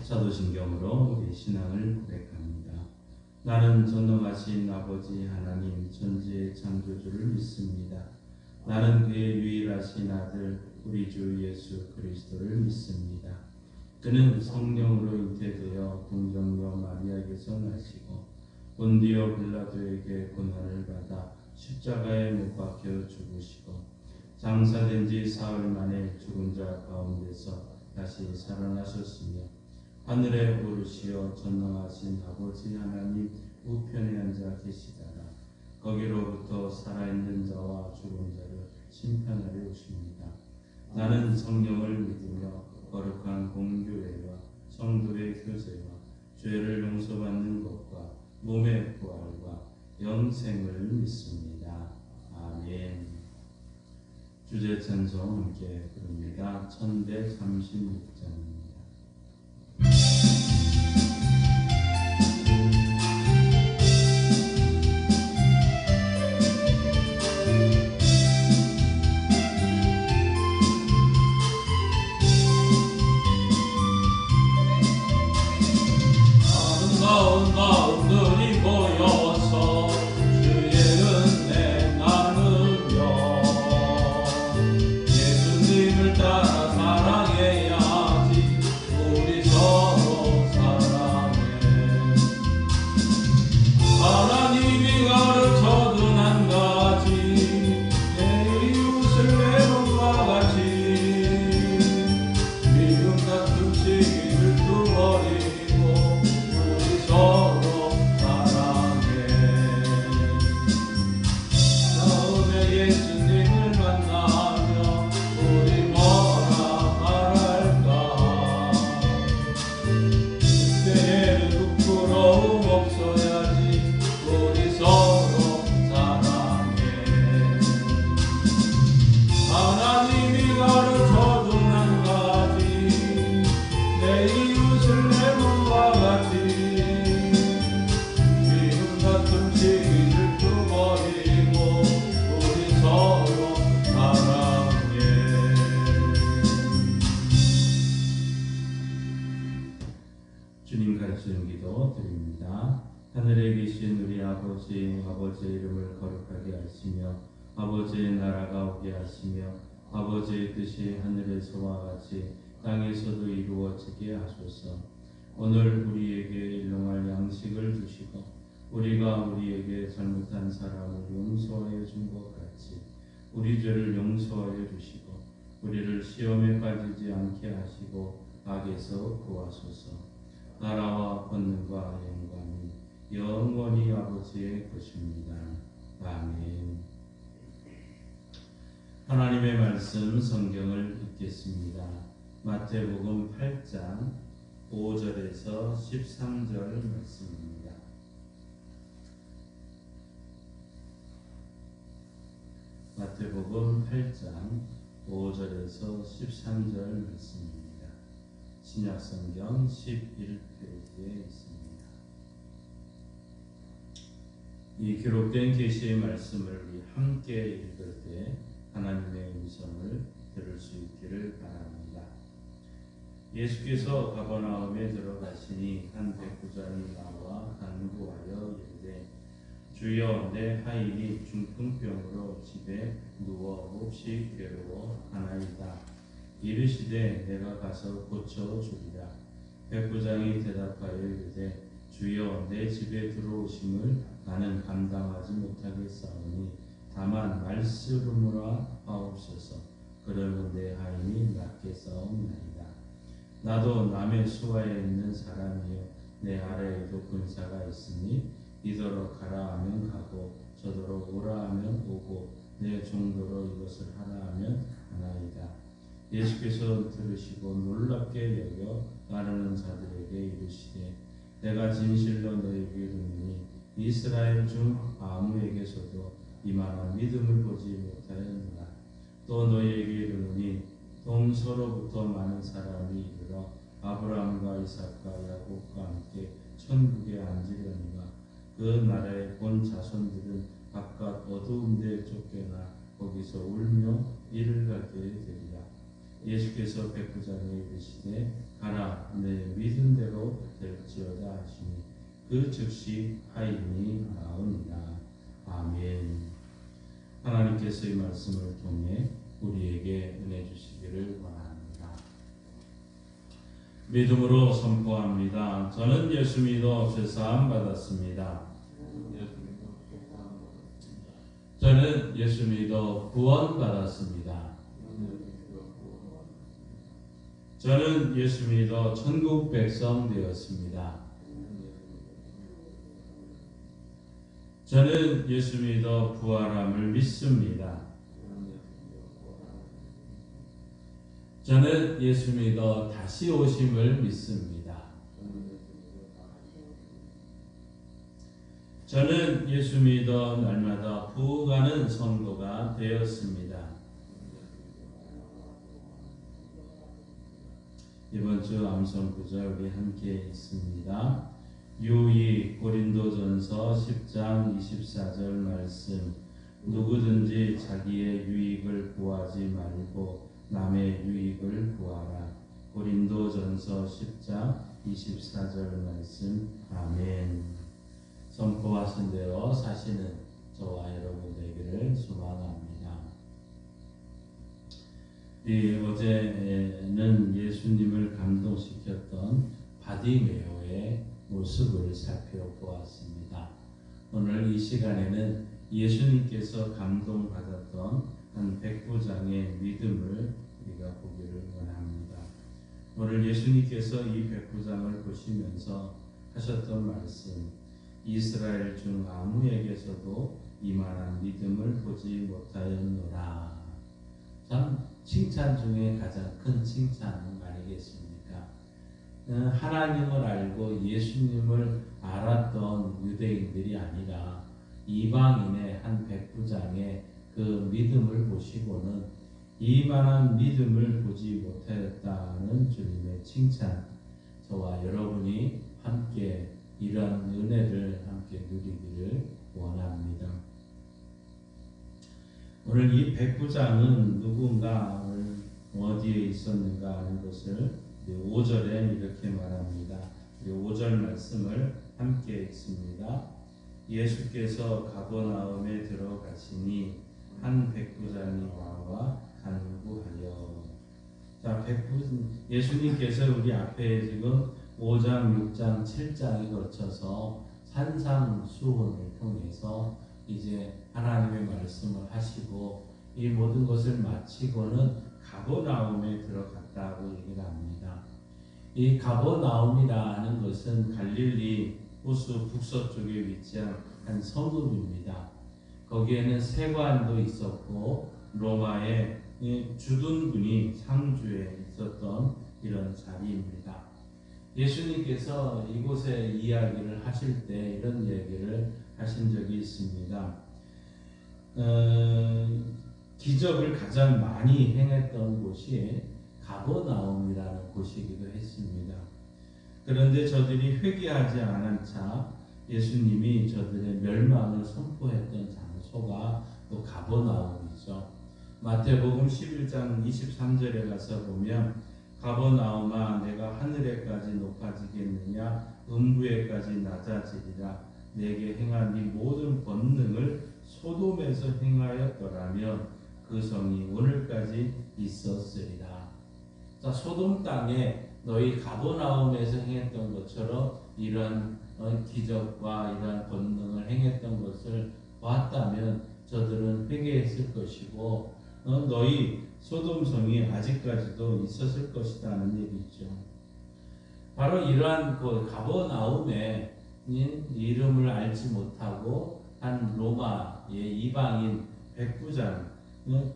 사도신경으로 우리 신앙을 고백합니다. 나는 전능하신 아버지 하나님 천지의 창조주를 믿습니다. 나는 그의 유일하신 아들 우리 주 예수 그리스도를 믿습니다. 그는 성령으로 잉태되어 동정녀 마리아에게서 나시고 본디오 빌라도에게 고난을 받아 십자가에 못 박혀 죽으시고 장사된 지 사흘 만에 죽은 자 가운데서 다시 살아나셨으며 하늘에 오르시어 전능하신 아버지 하나님 우편에 앉아 계시다가 거기로부터 살아있는 자와 죽은 자를 심판하려 오십니다. 나는 성령을 믿으며 거룩한 공교회와 성도의 교제와 죄를 용서받는 것과 몸의 부활과 영생을 믿습니다. 아멘. 주제 찬송 함께 부릅니다. 1136장입니다. 아름다운 마음들이 모여서 주의 은혜 나누며 예수님을 따라 사랑해야지 우리 서로 사랑해. 하나님이 가르쳐준 한 가지 내 이웃을 내 몸과 같이 미움 다툼 시기를 두버리고 서로 사랑해. 처음에 예수님을 만나면 우리 뭐라 말할까. 그때에는 부끄러움 없어야지 우리 서로 사랑해. 하나님이 가르쳐준 한 가지 내 이웃을 내 몸과 같이 미움 같은 시기를 두버리고 우리 서로 사랑해. 주님 가르치는 기도 드립니다. 하늘에 계신 우리 아버지의 이름을 거룩하게 하시며 아버지의 나라가 오게 하시며 아버지의 뜻이 하늘에서와 같이 땅에서도 이루어지게 하소서. 오늘 우리에게 일용할 양식을 주시고 우리가 우리에게 잘못한 사람을 용서하여 준 것 같이 우리 죄를 용서하여 주시고 우리를 시험에 빠지지 않게 하시고 악에서 구하소서. 나라와 권능과 영광이 영원히 아버지의 것입니다. 아멘. 하나님의 말씀 성경을 읽겠습니다. 마태복음 8장 5절에서 13절 말씀입니다. 마태복음 8장 5절에서 13절 말씀입니다. 신약성경 11페이지에 있습니다. 이 기록된 계시의 말씀을 우리 함께 읽을 때 하나님의 음성을 들을 수 있기를 바랍니다. 예수께서 가버나움에 들어가시니 한 백부장이 나와 간구하여 이르되 주여 내 하인이 중풍병으로 집에 누워 몹시 괴로워하나이다. 이르시되 내가 가서 고쳐주리라. 백부장이 대답하여 이르되 주여 내 집에 들어오심을 나는 감당하지 못하겠사오니 다만 말씀으로 하옵소서. 그러면 내 하인이 낫겠사옵나이다. 나도 남의 수하에 있는 사람이요 내 아래에도 군사가 있으니 이더러 가라 하면 가고 저더러 오라 하면 오고 내 종도로 이것을 하라 하면 하나이다. 예수께서 들으시고 놀랍게 여겨 따르는 자들에게 이르시되 내가 진실로 너희에게 이르노니 이스라엘 중 아무에게서도 이만한 믿음을 보지 못하였노라. 또 너희에게 이르노니 동서로부터 많은 사람이 이르러 아브라함과 이삭과 야곱과 함께 천국에 앉으려니와 그 나라의 본 자손들은 바깥 어두운 데 쫓겨나 거기서 울며 이를 가게 되리라. 예수께서 백부장에 이르시되 가라 내 믿은 대로 될지어다 하시니 그 즉시 하인이 나으니라. 아멘. 하나님께서 이 말씀을 통해 우리에게 은혜 주시기를 원합니다. 믿음으로 선포합니다. 저는 예수 믿어 죄사함 받았습니다. 저는 예수 믿어 구원 받았습니다. 저는 예수 믿어 천국 백성 되었습니다. 저는 예수 믿어 부활함을 믿습니다. 저는 예수 믿어 다시 오심을 믿습니다. 저는 예수 믿어 날마다 부흥하는 성도가 되었습니다. 이번 주 암송 구절 우리 함께 있습니다. 유이 고린도전서 10장 24절 말씀. 누구든지 자기의 유익을 구하지 말고 남의 유익을 구하라. 고린도전서 10장 24절 말씀. 아멘. 선포하신 대로 사시는 저와 여러분 되기를 소망합니다. 어제는 예수님을 감동시켰던 바디메오의 모습을 살펴보았습니다. 오늘 이 시간에는 예수님께서 감동받았던 한 백부장의 믿음을 우리가 보기를 원합니다. 오늘 예수님께서 이 백부장을 보시면서 하셨던 말씀, 이스라엘 중 아무에게서도 이만한 믿음을 보지 못하였노라. 참 칭찬 중에 가장 큰 칭찬 아니겠습니까? 하나님을 알고 예수님을 알았던 유대인들이 아니라 이방인의 한 백부장의 그 믿음을 보시고는 이만한 믿음을 보지 못하였다는 주님의 칭찬, 저와 여러분이 함께 이런 은혜를 함께 누리기를 원합니다. 오늘 이 백부장은 누군가, 어디에 있었는가 하는 것을 5절에 이렇게 말합니다. 5절 말씀을 함께 읽습니다. 예수께서 가버나움에 들어가시니 한 백부장이 나와 간구하여. 자, 예수님께서 우리 앞에 지금 5장, 6장, 7장에 거쳐서 산상수훈을 통해서 이제 하나님의 말씀을 하시고 이 모든 것을 마치고는 가버나움에 들어갔다고 얘기를 합니다. 이 가버나움이라는 것은 갈릴리 호수 북서쪽에 위치한 한 성읍입니다. 거기에는 세관도 있었고 로마의 주둔군이 상주에 있었던 이런 자리입니다. 예수님께서 이곳에 이야기를 하실 때 이런 얘기를 하신 적이 있습니다. 기적을 가장 많이 행했던 곳이 가버나움이라는 곳이기도 했습니다. 그런데 저들이 회개하지 않은 차 예수님이 저들의 멸망을 선포했던 장소가 또 가버나움이죠. 마태복음 11장 23절에 가서 보면 가버나움아 내가 하늘에까지 높아지겠느냐 음부에까지 낮아지리라. 내게 행한 이 모든 권능을 소돔에서 행하였더라면 그 성이 오늘까지 있었으리라. 자, 소돔 땅에 너희 가버나움에서 행했던 것처럼 이런 기적과 이런 권능을 행했던 것을 봤다면 저들은 회개했을 것이고 너희 소돔 성이 아직까지도 있었을 것이라는 얘기죠. 바로 이러한 그 가버나움에 이름을 알지 못하고 한 로마의 이방인 백부장,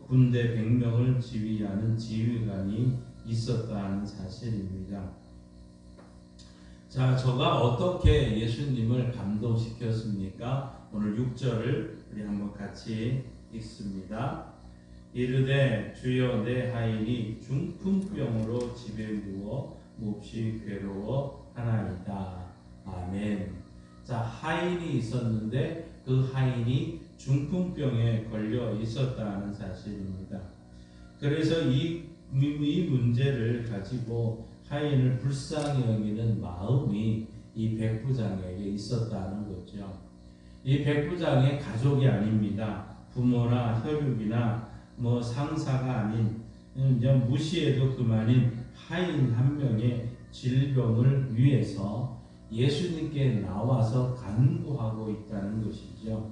군대 100명을 지휘하는 지휘관이 있었다는 사실입니다. 자, 저가 어떻게 예수님을 감동시켰습니까? 오늘 6절을 우리 한번 같이 읽습니다. 이르되 주여 내 하인이 중풍병으로 집에 누워 몹시 괴로워하나이다. 아멘. 자, 하인이 있었는데 그 하인이 중풍병에 걸려 있었다는 사실입니다. 그래서 이 문제를 가지고 하인을 불쌍히 여기는 마음이 이 백부장에게 있었다는 거죠. 이 백부장의 가족이 아닙니다. 부모나 혈육이나 상사가 아닌 그냥 무시해도 그만인 하인 한 명의 질병을 위해서 예수님께 나와서 간구하고 있다는 것이죠.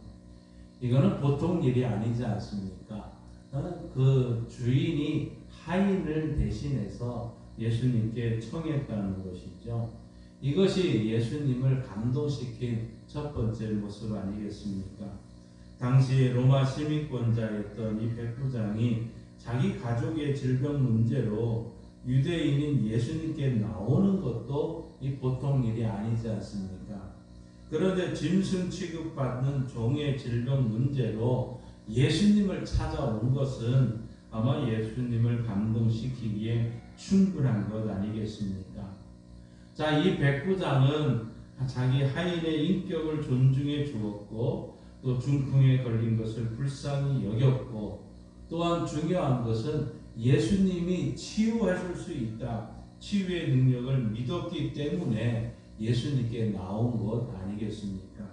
이거는 보통 일이 아니지 않습니까? 그 주인이 하인을 대신해서 예수님께 청했다는 것이죠. 이것이 예수님을 감동시킨 첫 번째 모습 아니겠습니까? 당시 로마 시민권자였던 이 백부장이 자기 가족의 질병 문제로 유대인인 예수님께 나오는 것도 이 보통 일이 아니지 않습니까? 그런데 짐승 취급받는 종의 질병 문제로 예수님을 찾아온 것은 아마 예수님을 감동시키기에 충분한 것 아니겠습니까? 자, 이 백부장은 자기 하인의 인격을 존중해 주었고 또 중풍에 걸린 것을 불쌍히 여겼고 또한 중요한 것은 예수님이 치유하실 수 있다. 치유의 능력을 믿었기 때문에 예수님께 나온 것 아니겠습니까?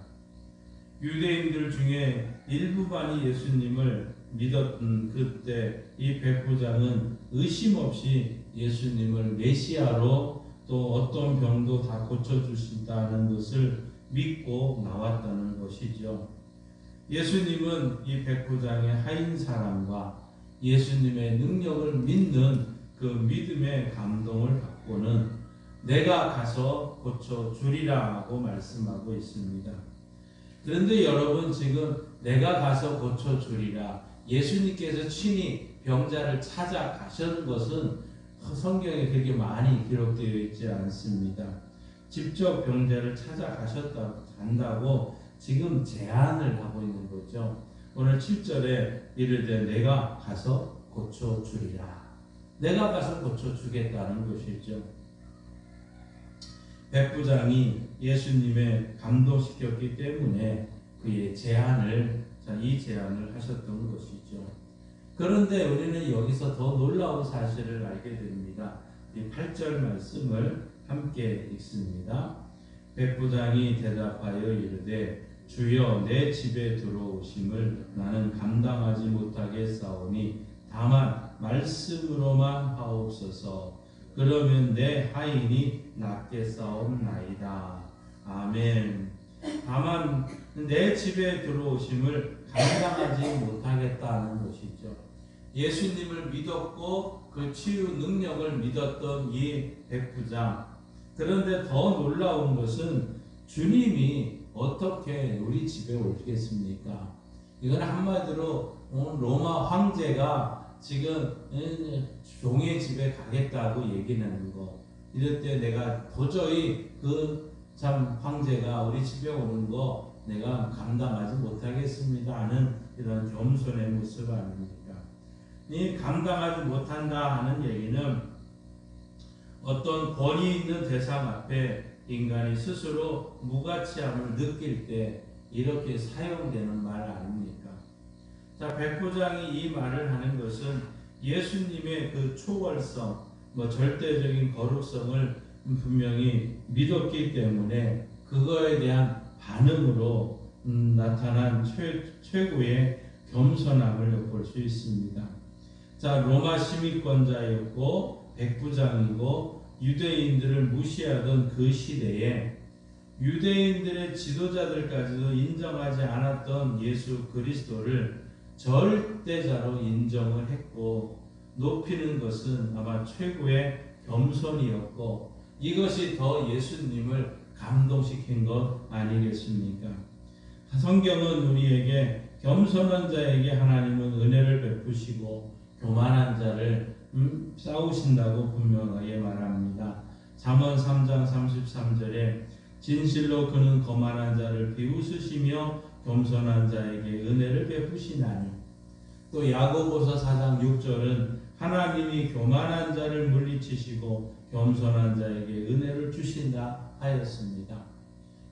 유대인들 중에 일부만이 예수님을 믿었던 그때 이 백부장은 의심 없이 예수님을 메시아로 또 어떤 병도 다 고쳐주신다는 것을 믿고 나왔다는 것이죠. 예수님은 이 백부장의 하인 사람과 예수님의 능력을 믿는 그 믿음의 감동을 받고는 내가 가서 고쳐주리라 하고 말씀하고 있습니다. 그런데 여러분, 지금 내가 가서 고쳐주리라, 예수님께서 친히 병자를 찾아가시는 것은 성경에 그렇게 많이 기록되어 있지 않습니다. 직접 병자를 찾아가셨다고 지금 제안을 하고 있는 거죠. 오늘 7절에 이르되 내가 가서 고쳐주리라. 내가 가서 고쳐주겠다는 것이죠. 백부장이 예수님의 감동시켰기 때문에 그의 제안을 하셨던 것이죠. 그런데 우리는 여기서 더 놀라운 사실을 알게 됩니다. 이 8절 말씀을 함께 읽습니다. 백부장이 대답하여 이르되 주여 내 집에 들어오심을 나는 감당하지 못하겠사오니 다만 말씀으로만 하옵소서. 그러면 내 하인이 낫겠사옵나이다. 아멘. 다만 내 집에 들어오심을 감당하지 못하겠다는 것이죠. 예수님을 믿었고 그 치유 능력을 믿었던 이 백부장. 그런데 더 놀라운 것은 주님이 어떻게 우리 집에 오시겠습니까? 이건 한마디로 로마 황제가 지금 종의 집에 가겠다고 얘기하는 거. 이럴 때 내가 도저히 그 참 황제가 우리 집에 오는 거 내가 감당하지 못하겠습니다 하는 이런 겸손의 모습 아닙니까? 이 감당하지 못한다 하는 얘기는 어떤 권위 있는 대상 앞에 인간이 스스로 무가치함을 느낄 때 이렇게 사용되는 말 아닙니까? 자, 백부장이 이 말을 하는 것은 예수님의 그 초월성, 절대적인 거룩성을 분명히 믿었기 때문에 그거에 대한 반응으로 나타난 최고의 겸손함을 엿볼 수 있습니다. 자, 로마 시민권자였고 백부장이고 유대인들을 무시하던 그 시대에 유대인들의 지도자들까지도 인정하지 않았던 예수 그리스도를 절대자로 인정을 했고 높이는 것은 아마 최고의 겸손이었고 이것이 더 예수님을 감동시킨 것 아니겠습니까? 성경은 우리에게 겸손한 자에게 하나님은 은혜를 베푸시고 교만한 자를 싸우신다고 분명하게 말합니다. 잠언 3장 33절에 진실로 그는 거만한 자를 비웃으시며 겸손한 자에게 은혜를 베푸시나니, 또 야고보서 4장 6절은 하나님이 교만한 자를 물리치시고 겸손한 자에게 은혜를 주신다 하였습니다.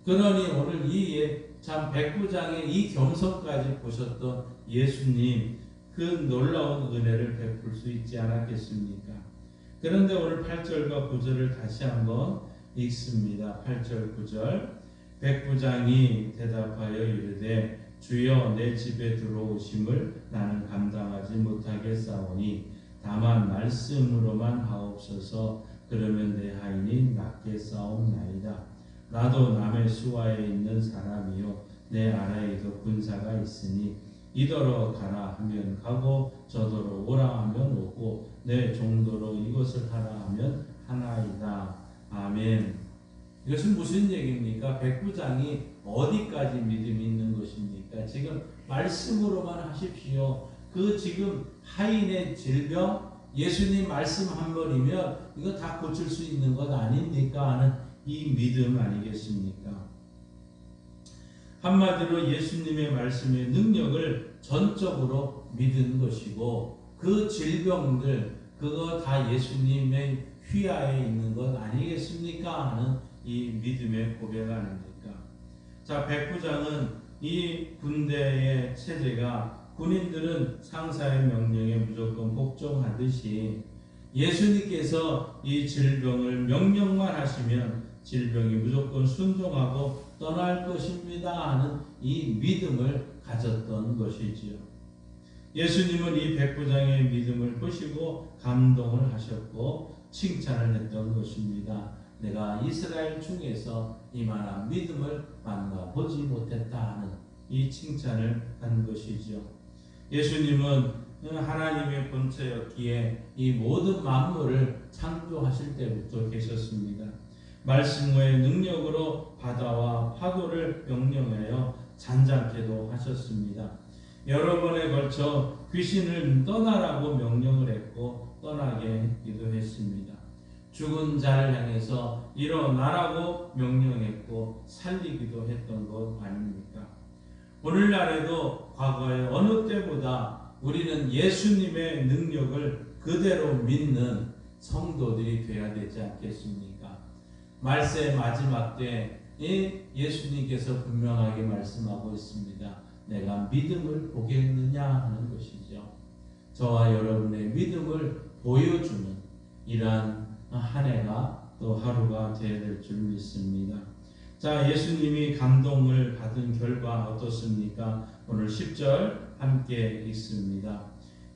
그러니 오늘 이 참 백부장의 이 겸손까지 보셨던 예수님, 그 놀라운 은혜를 베풀 수 있지 않았겠습니까? 그런데 오늘 8절과 9절을 다시 한번 읽습니다. 8절 9절. 백부장이 대답하여 이르되 주여 내 집에 들어오심을 나는 감당하지 못하겠사오니 다만 말씀으로만 하옵소서. 그러면 내 하인이 낫게 싸움나이다. 나도 남의 수하에 있는 사람이요 내 아래에도 군사가 있으니 이더러 가라 하면 가고 저더러 오라 하면 오고 내 정도로 이것을 하라 하면 하나이다. 아멘. 이것은 무슨 얘기입니까? 백부장이 어디까지 믿음이 있는 것입니까? 지금 말씀으로만 하십시오. 그 지금 하인의 질병, 예수님 말씀 한 번이면 이거 다 고칠 수 있는 것 아닙니까? 하는 이 믿음 아니겠습니까? 한마디로 예수님의 말씀의 능력을 전적으로 믿은 것이고, 그 질병들 그거 다 예수님의 휘하에 있는 것 아니겠습니까? 하는 이 믿음의 고백 아닙니까? 자, 백부장은 이 군대의 체제가 군인들은 상사의 명령에 무조건 복종하듯이 예수님께서 이 질병을 명령만 하시면 질병이 무조건 순종하고 떠날 것입니다 하는 이 믿음을 가졌던 것이지요. 예수님은 이 백부장의 믿음을 보시고 감동을 하셨고 칭찬을 했던 것입니다. 내가 이스라엘 중에서 이만한 믿음을 만나보지 못했다 하는 이 칭찬을 한 것이죠. 예수님은 하나님의 본체였기에 이 모든 만물을 창조하실 때부터 계셨습니다. 말씀의 능력으로 바다와 파도를 명령하여 잔잔케도 하셨습니다. 여러 번에 걸쳐 귀신을 떠나라고 명령을 했고 떠나게 기도했습니다. 죽은 자를 향해서 일어나라고 명령했고 살리기도 했던 것 아닙니까? 오늘날에도 과거의 어느 때보다 우리는 예수님의 능력을 그대로 믿는 성도들이 되어야 되지 않겠습니까? 말세 마지막 때에 예수님께서 분명하게 말씀하고 있습니다. 내가 믿음을 보겠느냐 하는 것이죠. 저와 여러분의 믿음을 보여주는 이러한 한 해가 또 하루가 되어야 될 줄 믿습니다. 자, 예수님이 감동을 받은 결과 어떻습니까? 오늘 10절 함께 읽습니다.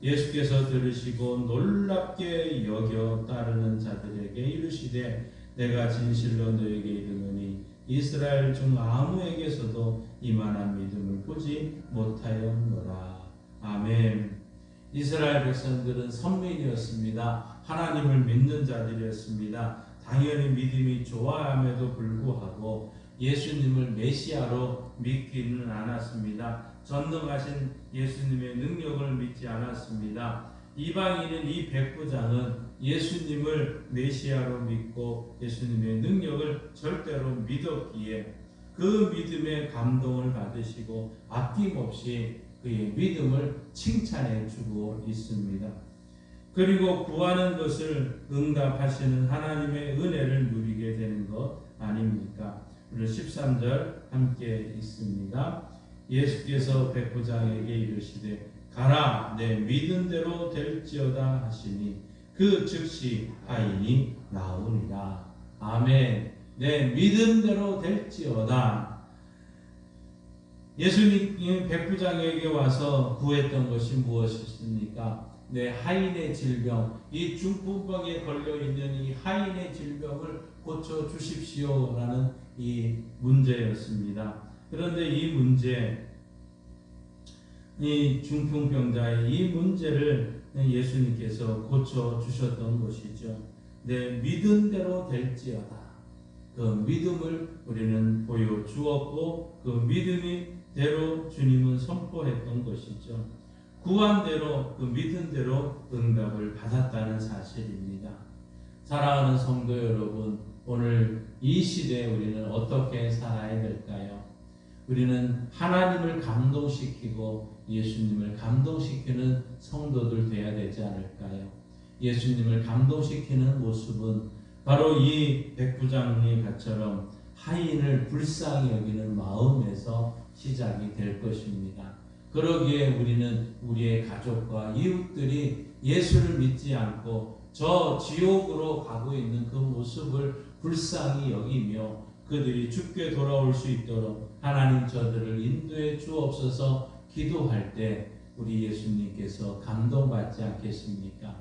예수께서 들으시고 놀랍게 여겨 따르는 자들에게 이르시되 내가 진실로 너에게 이르노니 이스라엘 중 아무에게서도 이만한 믿음을 보지 못하였노라. 아멘. 이스라엘 백성들은 선민이었습니다. 하나님을 믿는 자들이었습니다. 당연히 믿음이 좋아함에도 불구하고 예수님을 메시아로 믿기는 않았습니다. 전능하신 예수님의 능력을 믿지 않았습니다. 이방인인 이 백부장은 예수님을 메시아로 믿고 예수님의 능력을 절대로 믿었기에 그 믿음에 감동을 받으시고 아낌없이 그의 믿음을 칭찬해 주고 있습니다. 그리고 구하는 것을 응답하시는 하나님의 은혜를 누리게 되는 것 아닙니까? 우리 13절 함께 읽습니다. 예수께서 백부장에게 이르시되 가라 내 믿은 대로 될지어다 하시니 그 즉시 하인이 나으리라. 아멘. 내 믿음대로 될지어다. 예수님 백부장에게 와서 구했던 것이 무엇이었습니까? 내 하인의 질병, 이 중풍병에 걸려있는 이 하인의 질병을 고쳐주십시오라는 이 문제였습니다. 그런데 이 문제, 이 중풍병자의 이 문제를 예수님께서 고쳐주셨던 것이죠. 내 믿은 대로 될지어다. 그 믿음을 우리는 보여주었고 그 믿음이 대로 주님은 선포했던 것이죠. 구한 대로 그 믿은 대로 응답을 받았다는 사실입니다. 사랑하는 성도 여러분, 오늘 이 시대에 우리는 어떻게 살아야 될까요? 우리는 하나님을 감동시키고 예수님을 감동시키는 성도들 되어야 되지 않을까요? 예수님을 감동시키는 모습은 바로 이 백부장리가처럼 하인을 불쌍히 여기는 마음에서 시작이 될 것입니다. 그러기에 우리는 우리의 가족과 이웃들이 예수를 믿지 않고 저 지옥으로 가고 있는 그 모습을 불쌍히 여기며 그들이 죽게 돌아올 수 있도록 하나님 저들을 인도해 주옵소서 기도할 때 우리 예수님께서 감동받지 않겠습니까?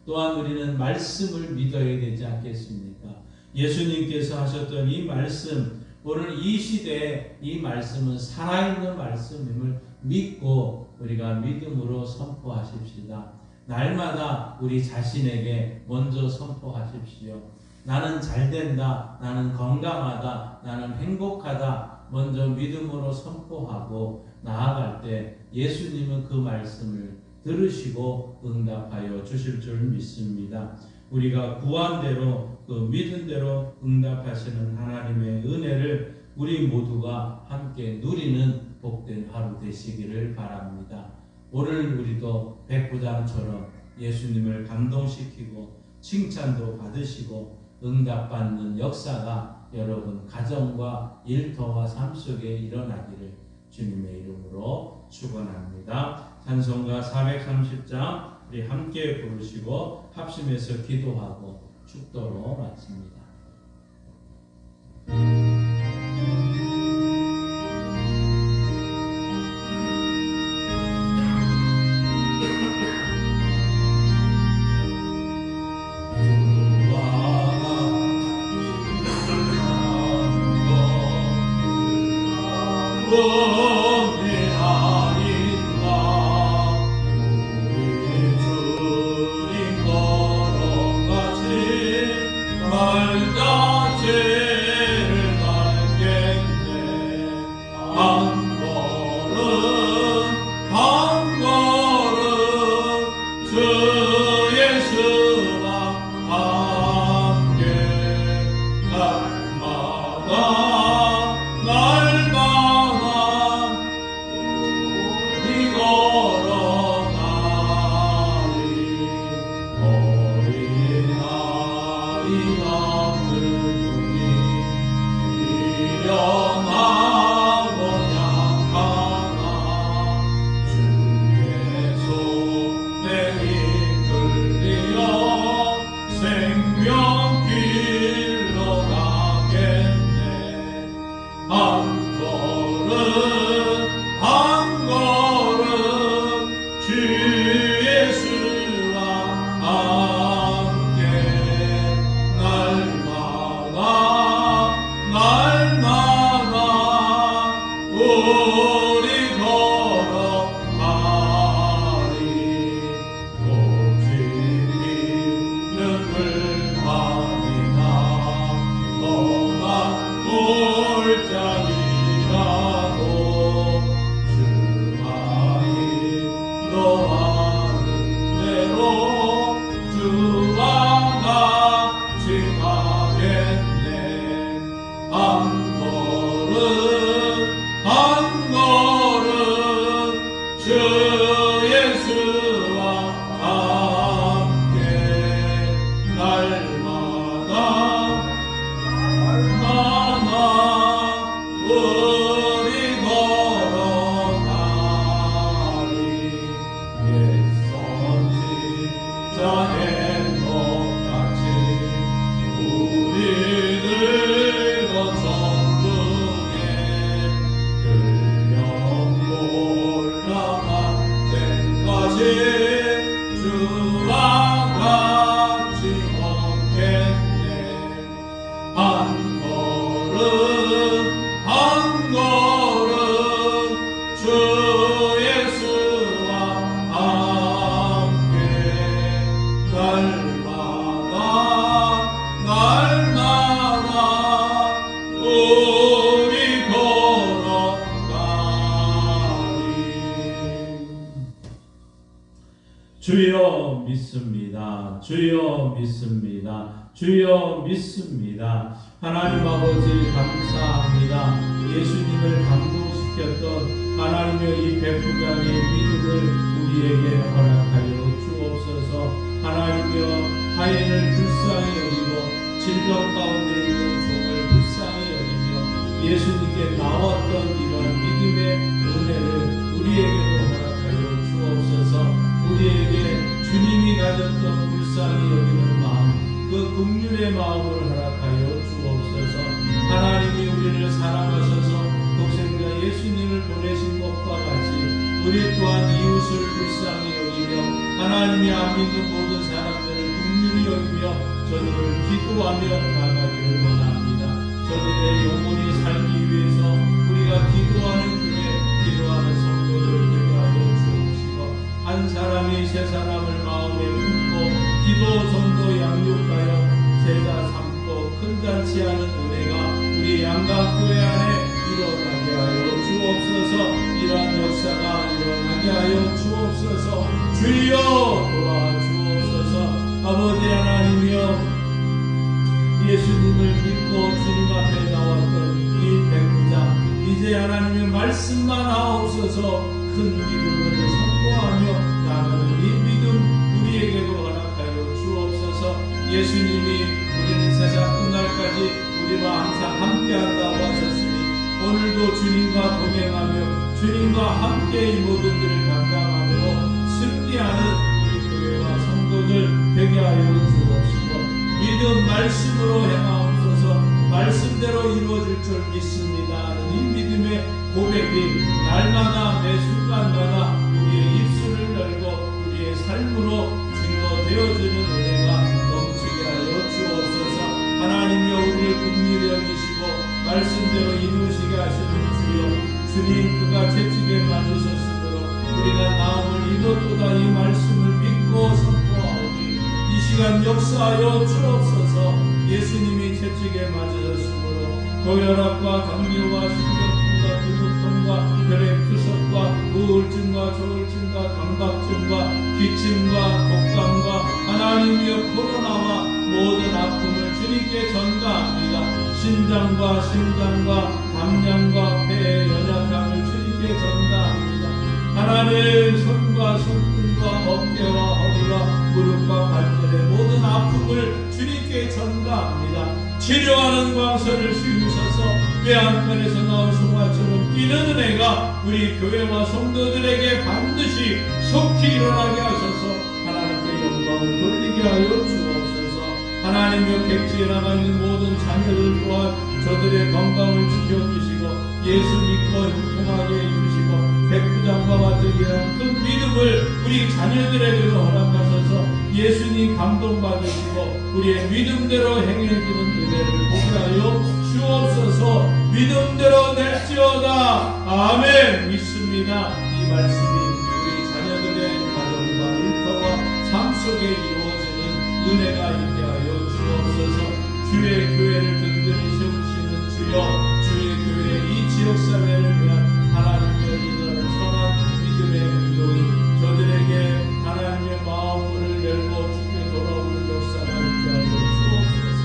또한 우리는 말씀을 믿어야 되지 않겠습니까? 예수님께서 하셨던 이 말씀, 오늘 이 시대에 이 말씀은 살아있는 말씀임을 믿고 우리가 믿음으로 선포하십시다. 날마다 우리 자신에게 먼저 선포하십시오. 나는 잘된다, 나는 건강하다, 나는 행복하다 먼저 믿음으로 선포하고 나아갈 때 예수님은 그 말씀을 들으시고 응답하여 주실 줄 믿습니다. 우리가 구한 대로 그 믿은 대로 응답하시는 하나님의 은혜를 우리 모두가 함께 누리는 복된 하루 되시기를 바랍니다. 오늘 우리도 백부장처럼 예수님을 감동시키고 칭찬도 받으시고 응답받는 역사가 여러분 가정과 일터와 삶 속에 일어나기를 주님의 이름으로 축원합니다. 찬송가 430장 우리 함께 부르시고 합심해서 기도하고 축도로 마칩니다. 우리 걸어가리 믿습니다. 주여 믿습니다. 주여 믿습니다. 하나님 아버지 감사합니다. 예수님을 감동시켰던 하나님의 이 백부장의 믿음을 우리에게 허락하여 주옵소서. 하나님여 하인을 불쌍히 여기고 질병 가운데 있는 종을 불쌍히 여기며 예수님께 나왔던 이런 믿음의 은혜를 우리에게도 허락하여 주옵소서. 우리에게 주님이 가졌던 불쌍히 여기는 마음, 그 긍휼의 마음을 허락하여 주옵소서. 하나님이 우리를 사랑하셔서 독생자 예수님을 보내신 것과 같이 우리 또한 이웃을 불쌍히 여기며 하나님이 안 믿는 모든 사람들을 긍휼히 여기며 저들을 기도하며 나가기를 원합니다. 저들의 영혼이 살기 위해서 우리가 기도하는 교회, 기도하는 성도들 되게 하여 주옵시고, 한 사람이 세 사람을 마음에 품고 기도, 전도, 양육하여 제자 삼고 큰 잔치 하는 은혜가 우리 양각교회 안에 일어나게 하여 주옵소서. 이러한 역사가 일어나게 하여 주옵소서. 주여 도와주옵소서. 아버지 하나님이여, 예수님을 믿고 주님 앞에 나왔던 이 백부장, 이제 하나님의 말씀만 하옵소서. 큰 믿음을 선포하며 나가는 이 믿음 우리에게도 허락하여 주옵소서. 예수님이 우리는 세상 끝날까지 우리와 항상 함께한다고 하셨으니 오늘도 주님과 동행하며 주님과 함께 이 모든 일을 감당함으로 승리하는 우리 교회와 성도들 되게 하여 주옵시고, 믿음 말씀으로 행하옵소서. 말씀대로 이루어질 줄 믿습니다. 이 믿음의 고백이 날마다 매 순간마다 우리의 입술을 열고 우리의 삶으로 증거되어지는 은혜가 넘치게 하여 주옵소서. 하나님여, 우리를 긍휼히 여기시고 말씀대로 이루시게 하시는 주여, 주님 그가 채찍에 맞으셨으므로 우리가 나음을 입었도다. 이 말씀을 믿고 선포하오니 이 시간 역사하여 주옵소서. 예수님이 채찍에 맞으셨으므로 고혈압과 당뇨와 심장병과 근육통과 혈액투석과 우울증과 조울증과 강박증과 기침과 독감과 하나님이여 코로나와 모든 아픔을 주님께 전가합니다. 신장과 심장과 담량과 폐의 연약함을 주님께 전가합니다. 하나님, 손과 손등과 어깨와 허리와 무릎과 관절의 모든 아픔을 주님께 전가합니다. 치료하는 광선을 씌우셔서 외양간에서 나온 송아처럼 뛰는 은혜가 우리 교회와 성도들에게 반드시 속히 일어나게 하셔서 하나님께 영광을 돌리게 하여 주옵소서. 하나님의 객지에 나가 있는 모든 자녀들 또한 저들의 건강을 지켜주시고 예수 믿고 형통하게 해주시고 백부장과 같은 이런 큰 믿음을 우리 자녀들에게도 허락하셔서 예수님 감동받으시고 우리의 믿음대로 행해지는 은혜를 보게 하여 주옵소서. 믿음대로 될지어다. 아멘. 믿습니다. 이 말씀이 우리 자녀들의 가정과 일터와 삶 속에 이루어지는 은혜가 있게 하여 주옵소서. 주의 교회를 든든히 세우시는 주여, 주의 교회 이 지역사회를 위한 하나님의 이런 선한 믿음의 행동이 저들에게 하나님의 마음을 열고 주께 돌아오는 역사가 있게 하여 주옵소서.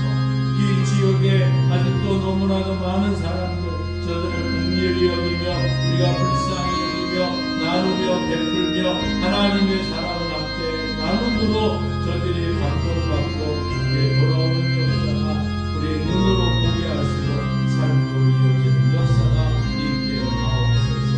이 지역에 아직도 너무나도 많은 사람들 저들을 긍휼히 여기며 우리가 불쌍히 여기며 나누며 베풀며 하나님의 사랑을 함께 나눔으로 저들이 감동받고 주께 돌아오는 역사가 우리의 눈으로 보게 하시고 삶으로 이어지는 역사가 있게 하옵소서.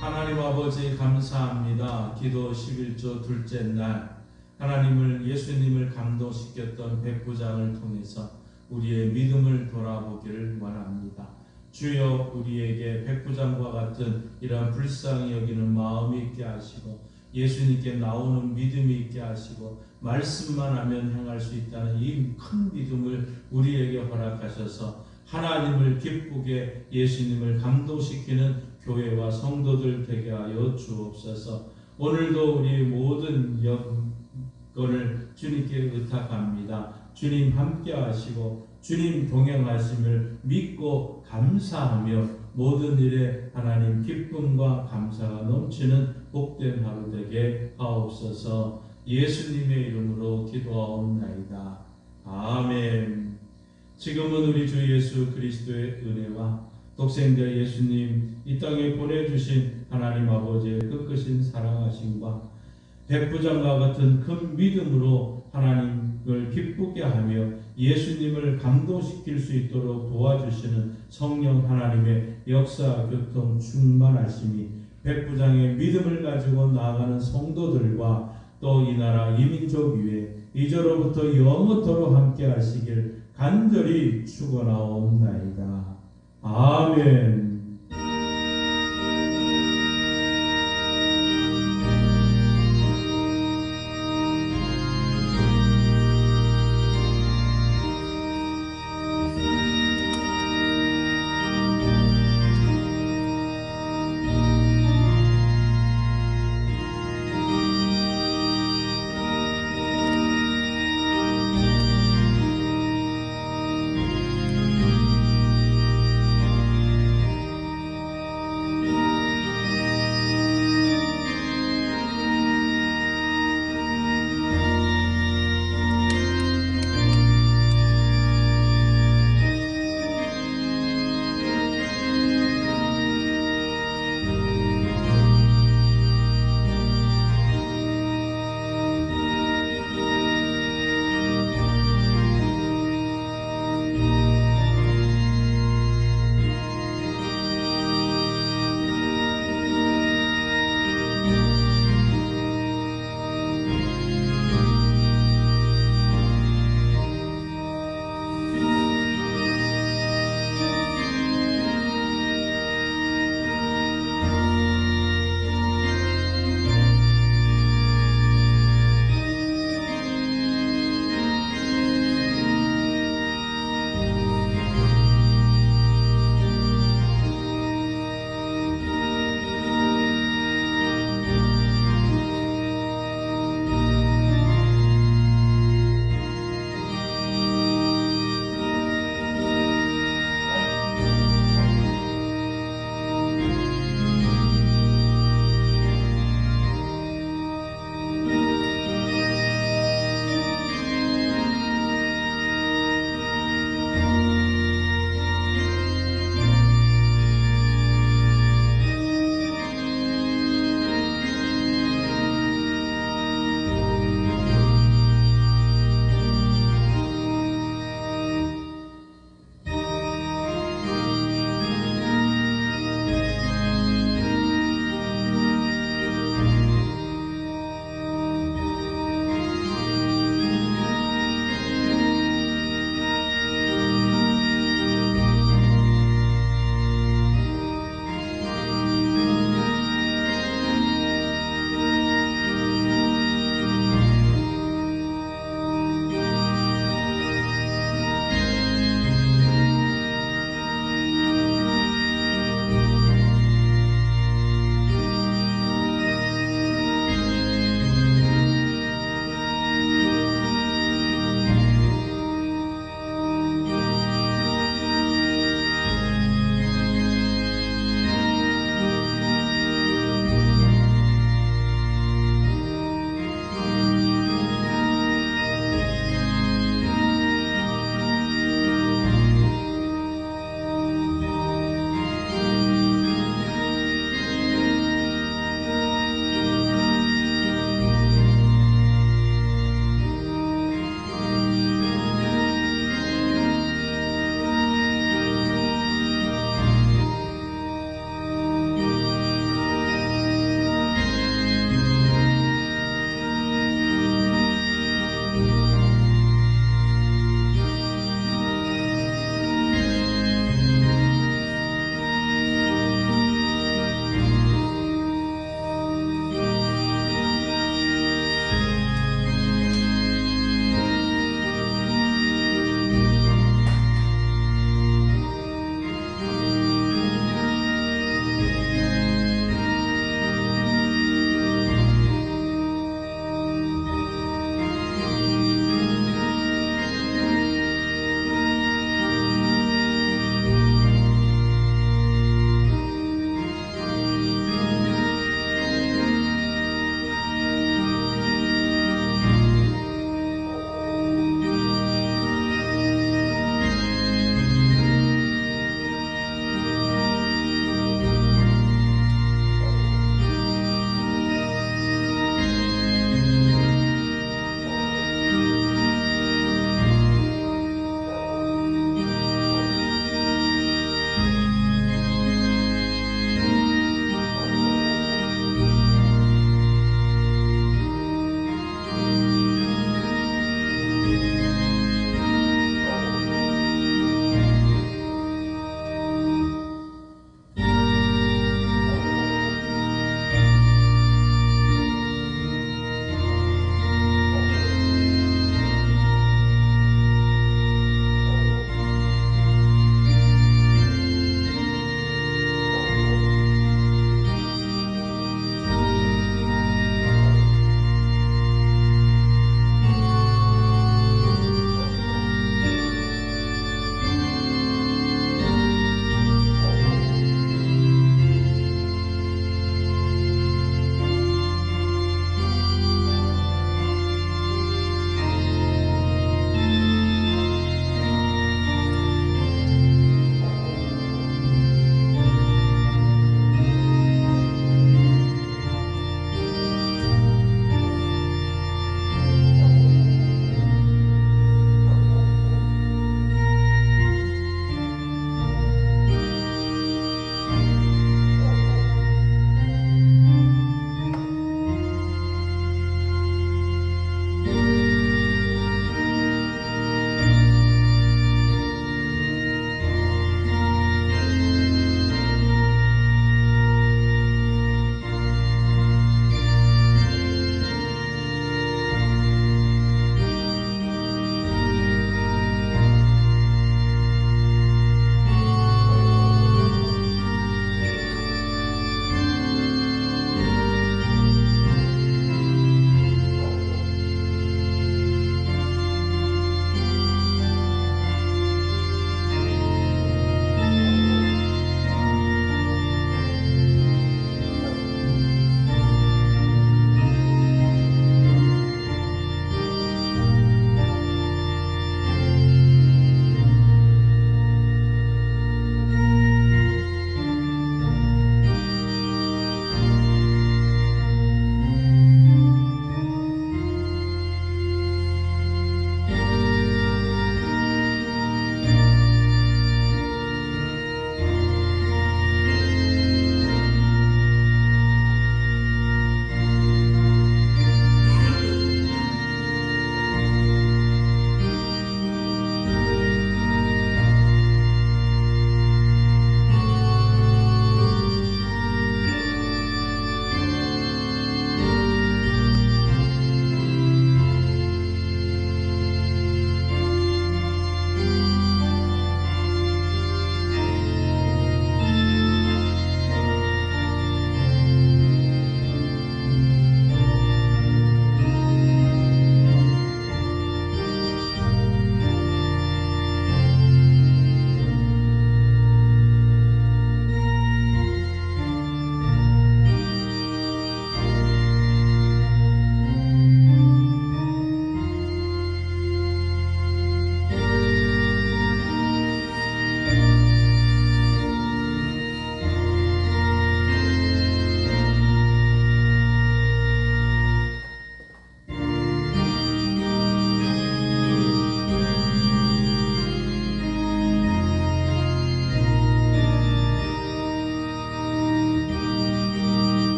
하나님 아버지 감사합니다. 기도 11조 둘째 날 하나님을 예수님을 감동시켰던 백부장을 통해서 우리의 믿음을 돌아보기를 원합니다. 주여, 우리에게 백부장과 같은 이러한 불쌍히 여기는 마음이 있게 하시고 예수님께 나오는 믿음이 있게 하시고 말씀만 하면 행할 수 있다는 이 큰 믿음을 우리에게 허락하셔서 하나님을 기쁘게 예수님을 감동시키는 교회와 성도들 되게 하여 주옵소서. 오늘도 우리 모든 여건을 주님께 의탁합니다. 주님 함께 하시고 주님 동행하심을 믿고 감사하며 모든 일에 하나님 기쁨과 감사가 넘치는 복된 하루 되게 하옵소서. 예수님의 이름으로 기도하옵나이다. 아멘. 지금은 우리 주 예수 그리스도의 은혜와 독생자 예수님 이 땅에 보내주신 하나님 아버지의 끝끝인 사랑하심과 백부장과 같은 큰 믿음으로 하나님을 기쁘게 하며 예수님을 감동시킬 수 있도록 도와주시는 성령 하나님의 역사 교통 충만하심이 백부장의 믿음을 가지고 나아가는 성도들과 또 이 나라 이민족 위에 이제로부터 영원토록 함께 하시길 간절히 축원하옵나이다. 아멘.